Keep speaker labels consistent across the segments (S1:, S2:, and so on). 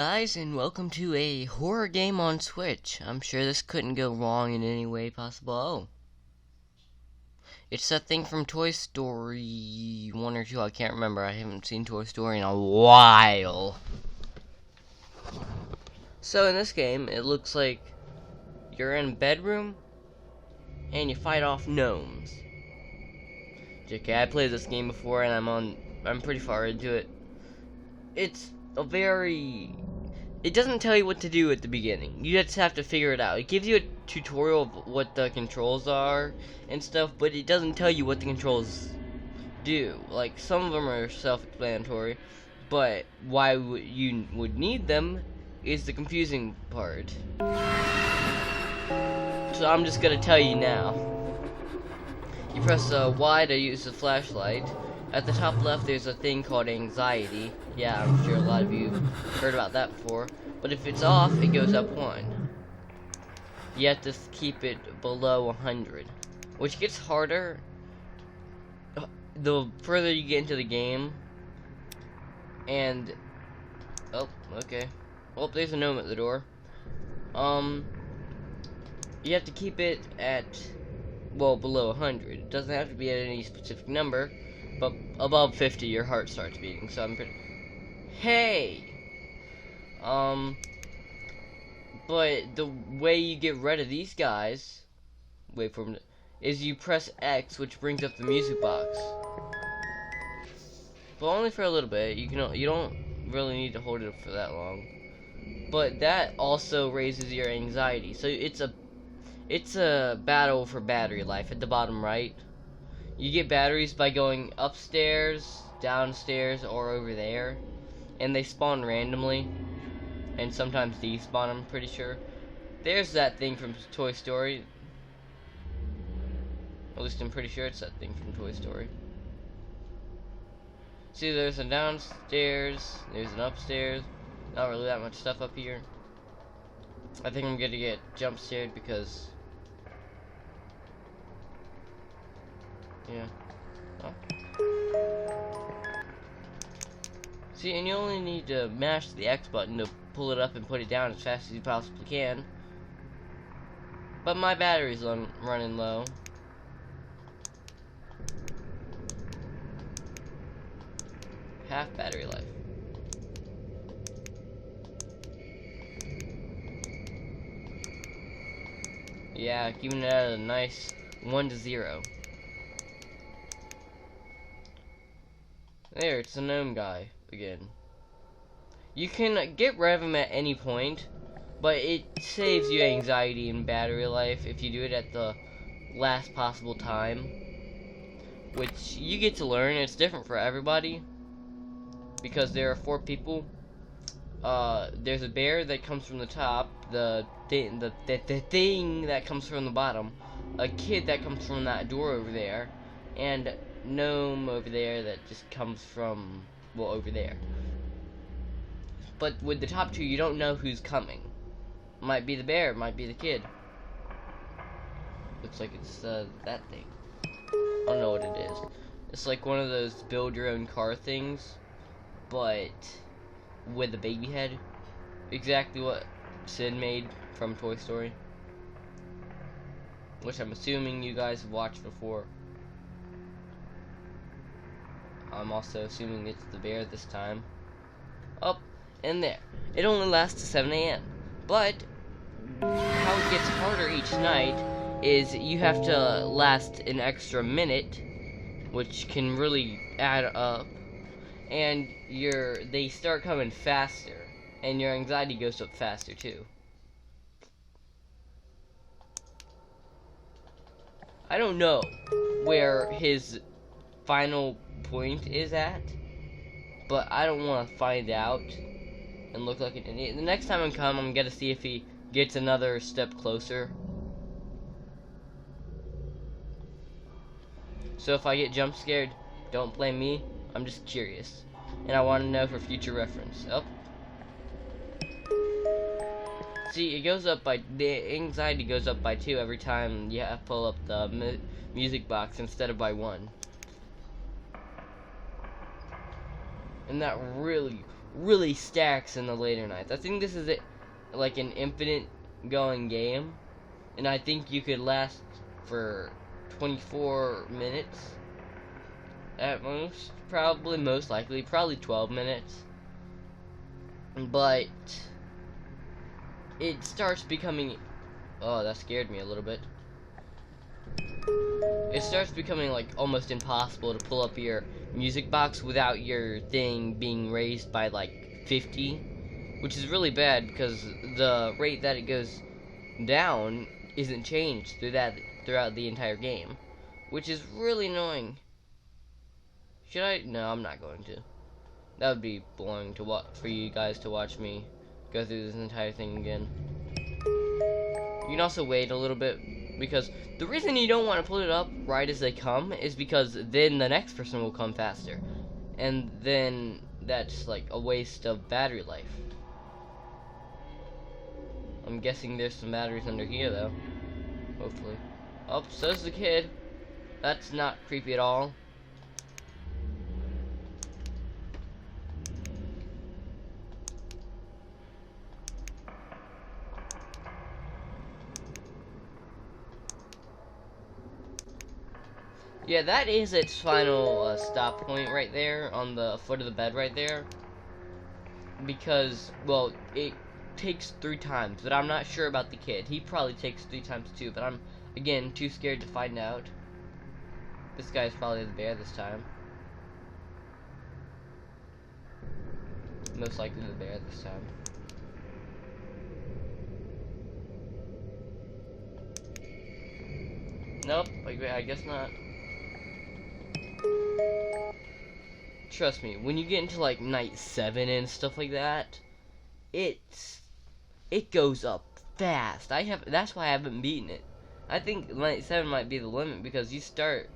S1: Guys, and welcome to a horror game on Switch. I'm sure this couldn't go wrong in any way possible. Oh, it's that thing from Toy Story 1 or 2. I can't remember. I haven't seen Toy Story in a while. So in this game, it looks like you're in a bedroom and you fight off gnomes. Okay, I played this game before and I'm pretty far into it. It's a very... It doesn't tell you what to do at the beginning. You just have to figure it out. It gives you a tutorial of what the controls are and stuff, but it doesn't tell you what the controls do. Like, some of them are self-explanatory, but why you would need them is the confusing part. So I'm just gonna tell you now. You press Y to use the flashlight. At the top left, there's a thing called anxiety. Yeah, I'm sure a lot of you heard about that before. But if it's off, it goes up 1. You have to keep it below 100, which gets harder the further you get into the game. And oh, okay. Well, there's a gnome at the door. You have to keep it at below 100. It doesn't have to be at any specific number. But above 50, your heart starts beating, so I'm pretty... Hey! But the way you get rid of these guys... Wait for them to... Is you press X, which brings up the music box. But only for a little bit. You don't really need to hold it for that long. But that also raises your anxiety. So it's a battle for battery life at the bottom right. You get batteries by going upstairs, downstairs, or over there. And they spawn randomly. And sometimes despawn, I'm pretty sure. There's that thing from Toy Story. At least I'm pretty sure it's that thing from Toy Story. See, there's a downstairs, there's an upstairs. Not really that much stuff up here. I think I'm gonna get jump scared because... Yeah. Oh. See, and you only need to mash the X button to pull it up and put it down as fast as you possibly can. But my battery's running low. Half battery life. Yeah, keeping it at a nice 1 to 0. There, it's a gnome guy again. You can get rid of him at any point, but it saves you anxiety and battery life if you do it at the last possible time. Which you get to learn. It's different for everybody because there are 4 people. There's a bear that comes from the top, the thing that comes from the bottom, a kid that comes from that door over there, and gnome over there that just comes from, over there. But with the top 2, you don't know who's coming. Might be the bear, might be the kid. Looks like it's that thing. I don't know what it is. It's like one of those build your own car things, but with a baby head. Exactly what Sid made from Toy Story, which I'm assuming you guys have watched before. I'm also assuming it's the bear this time. Up and there. It only lasts to 7 a.m. But how it gets harder each night is you have to last an extra minute, which can really add up. And they start coming faster, and your anxiety goes up faster too. I don't know where his final point is at, but I don't want to find out and look like an idiot. The next time I come, I'm gonna see if he gets another step closer. So if I get jump scared, don't blame me. I'm just curious, and I want to know for future reference. Oh. See, it goes up by, the anxiety goes up by 2 every time you have to pull up the music box instead of by 1. And that really, really stacks in the later nights. I think this is it, like an infinite going game, and I think you could last for 24 minutes at most, probably, most likely, probably 12 minutes. But it starts becoming, oh, that scared me a little bit. It starts becoming like almost impossible to pull up your music box without your thing being raised by like 50, which is really bad because the rate that it goes down isn't changed throughout the entire game, which is really annoying. Should I? No, I'm not going to. That would be boring to watch for you guys to watch me go through this entire thing again. You can also wait a little bit, because the reason you don't want to put it up right as they come is because then the next person will come faster, and then that's like a waste of battery life. I'm guessing there's some batteries under here though, hopefully. Oh, so's the kid. That's not creepy at all. Yeah, that is its final stop point right there on the foot of the bed right there. Because, well, it takes 3 times, but I'm not sure about the kid. He probably takes 3 times too, but I'm, again, too scared to find out. This guy's probably the bear this time. Most likely the bear this time. Nope, I guess not. Trust me, when you get into like night 7 and stuff like that, it goes up fast. That's why I haven't beaten it. I think night 7 might be the limit because you start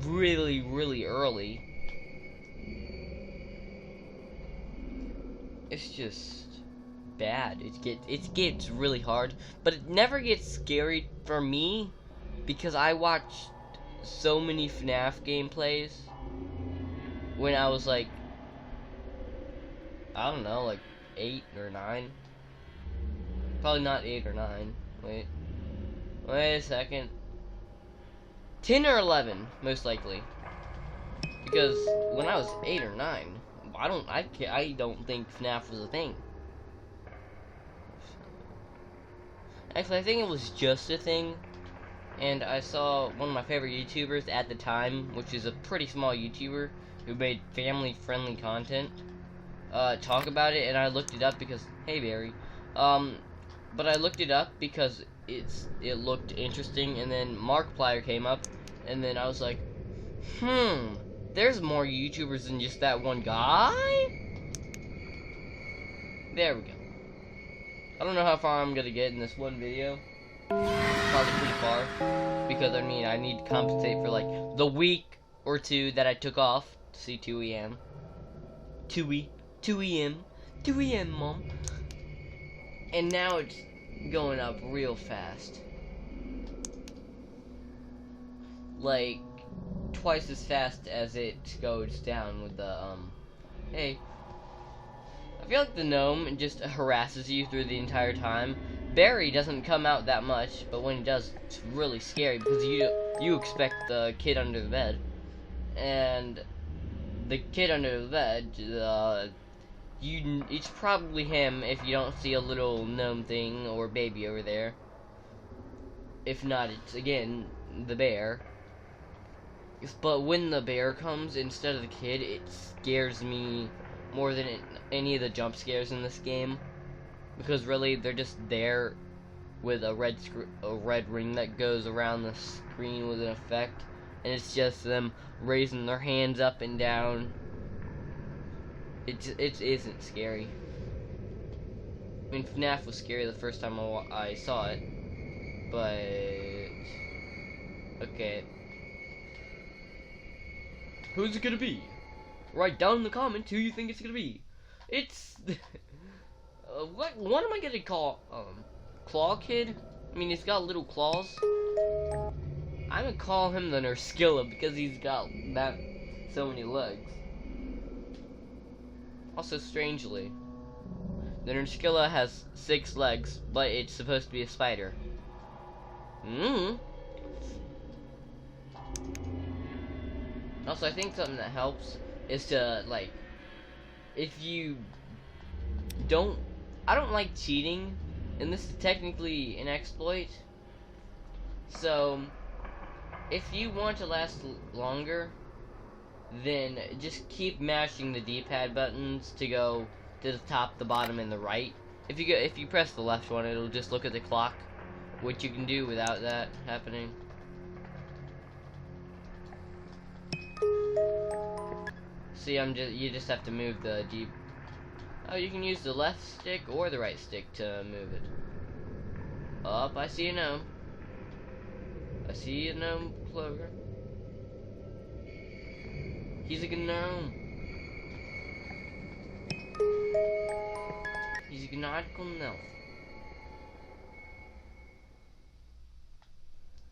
S1: really, really early. It's just bad. It gets really hard, but it never gets scary for me because I watched so many FNAF gameplays when I was like, I don't know, like 8 or 9. Probably not 8 or 9. Wait a second. 10 or 11, most likely. Because when I was 8 or 9, I don't think FNAF was a thing. Actually, I think it was just a thing. And I saw one of my favorite YouTubers at the time, which is a pretty small YouTuber who made family-friendly content, talk about it, and I looked it up because, hey Barry, but I looked it up because it looked interesting, and then Markiplier came up, and then I was like, there's more YouTubers than just that one guy? There we go. I don't know how far I'm gonna get in this one video. Probably pretty far, because I mean I need to compensate for like the week or 2 that I took off to see 2EM. 2EM, mom. And now it's going up real fast, like twice as fast as it goes down with the hey. I feel like the gnome just harasses you through the entire time. Barry doesn't come out that much, but when he does, it's really scary because you expect the kid under the bed, and the kid under the bed, it's probably him if you don't see a little gnome thing or baby over there. If not, it's again the bear. But when the bear comes instead of the kid, it scares me more than any of the jump scares in this game. Because really, they're just there with a red ring that goes around the screen with an effect, and it's just them raising their hands up and down. It isn't scary. I mean, FNAF was scary the first time I saw it, but okay. Who's it gonna be? Write down in the comments who you think it's gonna be. It's what am I gonna call Claw Kid? I mean, he's got little claws. I'm gonna call him the Nurskilla because he's got so many legs. Also, strangely, the Nurskilla has 6 legs, but it's supposed to be a spider. Also, I think something that helps is to, like, if you don't... I don't like cheating, and this is technically an exploit. So, if you want to last longer, then just keep mashing the D-pad buttons to go to the top, the bottom, and the right. If you press the left one, it'll just look at the clock, which you can do without that happening. See, you just have to move the D. Oh, you can use the left stick or the right stick to move it. Up, I see a gnome. I see a gnome, Clover. He's a gnome. He's a nautical gnome.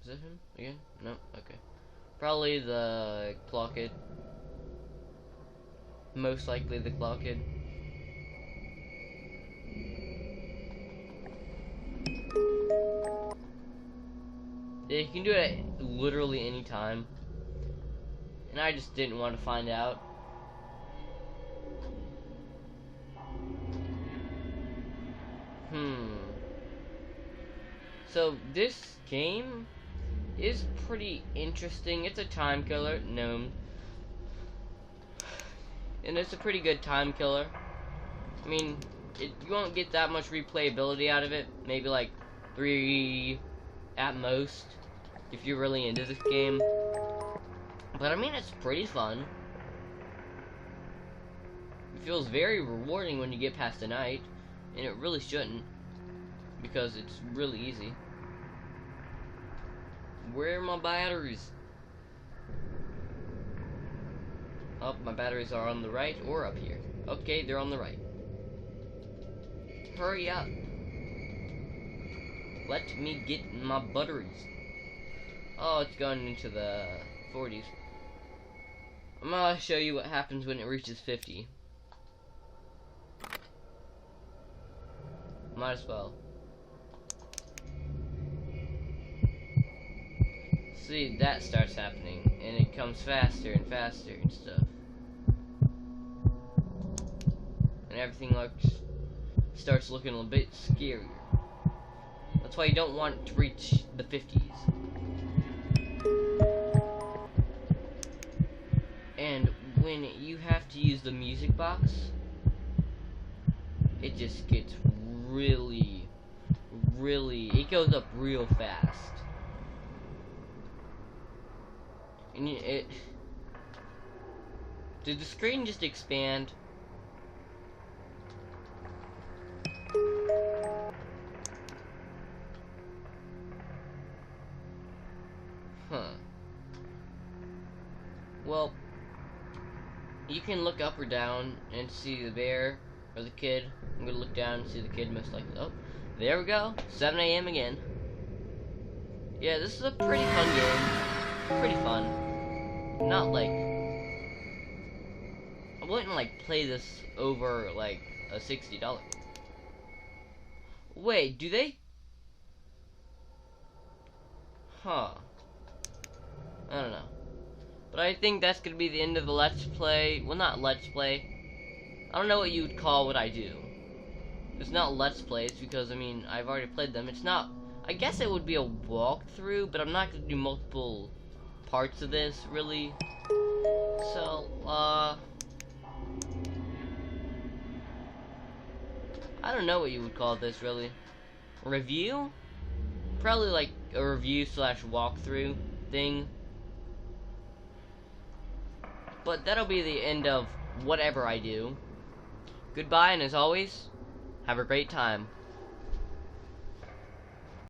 S1: Is that him again? No? Okay. Probably the claw kid. Most likely the claw kid. Yeah, you can do it at literally any time. And I just didn't want to find out. So this game is pretty interesting. It's a time killer, gnome. And it's a pretty good time killer. I mean, you won't get that much replayability out of it. Maybe like 3 at most, if you're really into this game. But I mean, it's pretty fun. It feels very rewarding when you get past the night, and it really shouldn't, because it's really easy. Where are my batteries? Oh, my batteries are on the right or up here. Okay, they're on the right. Hurry up. Let me get my batteries. Oh, it's going into the 40s. I'm gonna show you what happens when it reaches 50. Might as well. See, that starts happening, and it comes faster and faster and stuff. And everything starts looking a bit scarier. That's why you don't want to reach the 50s. And when you have to use the music box, it just gets really, it goes up real fast. And did the screen just expand? Huh. Well, you can look up or down and see the bear or the kid. I'm gonna look down and see the kid most likely. Oh, there we go. 7 a.m. again. Yeah, this is a pretty fun game. Pretty fun. Not like... I wouldn't like play this over like a $60. Wait, do they? Huh. I don't know. But I think that's gonna be the end of the Let's Play. Well, not Let's Play. I don't know what you would call what I do. It's not Let's Plays because, I mean, I've already played them. It's not... I guess it would be a walkthrough, but I'm not gonna do multiple parts of this, really. So, I don't know what you would call this, really. Review? Probably like a review slash walkthrough thing. But that'll be the end of whatever I do. Goodbye, and as always, have a great time.